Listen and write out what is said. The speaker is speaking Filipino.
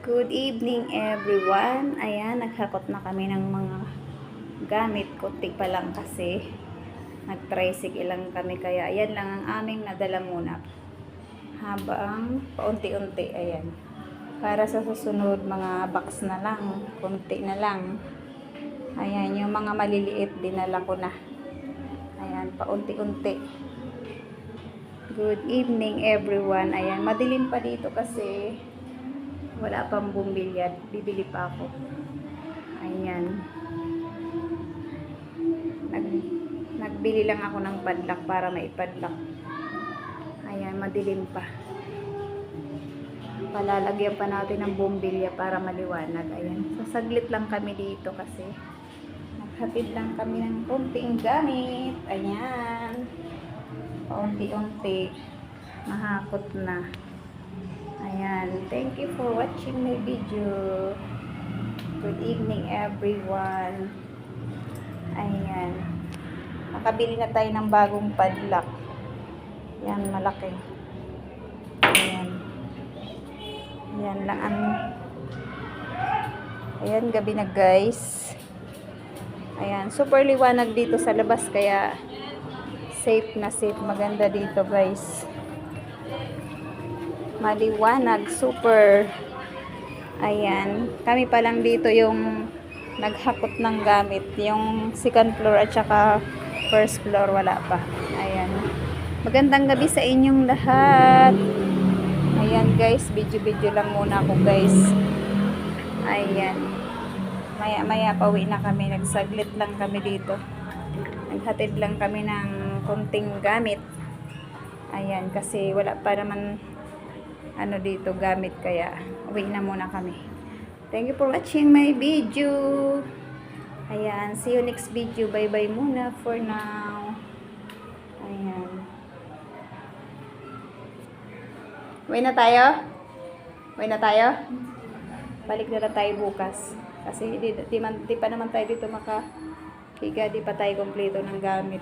Good evening everyone. Ayan, naghakot na kami ng mga gamit. Kunti pa lang kasi. Nag-tricycle lang kami kaya ayan lang ang aming nadala muna. Habang paunti-unti, ayan. Para sa susunod mga box na lang. Kunti na lang. Ayan, yung mga maliliit dinala ko na. Ayan, paunti-unti. Good evening everyone. Ayan, madilim pa dito kasi wala pang bumbilya. Bibili pa ako. Ayan. Nagbili lang ako ng padlock para maipadlock. Ayan, madilim pa. Palalagyan pa natin ng bumbilya para maliwanag. Ayan. Sasaglit lang kami dito kasi naghatid lang kami ng konting gamit. Ayan. Paunti-unti. Mahakot na. Ayan. Thank you for watching my video. Good evening everyone. Ayan. Nakabili na tayo ng bagong padlock. Yan, malaki. Ayan. Yan lang ang... Ayan, gabi na guys. Ayan, super liwanag dito sa labas kaya safe na safe. Maganda dito guys. Maliwanag, super. Ayan, kami pa lang dito yung naghakot ng gamit. Yung second floor at saka first floor wala pa. Ayan. Magandang gabi sa inyong lahat. Ayan guys, video lang muna ako guys. Ayan. Maya pauwi na kami. Nagsaglit lang kami dito. Naghatid lang kami ng konting gamit. Ayan, kasi wala pa naman ano dito gamit kaya uwi na muna kami. Thank you for watching my video. Ayan, see you next video. Bye bye muna for now. Ayan. Uwi na tayo? Uwi na tayo? Balik na lang tayo bukas. Kasi di pa naman tayo dito makahiga. Di pa tayo kompleto ng gamit.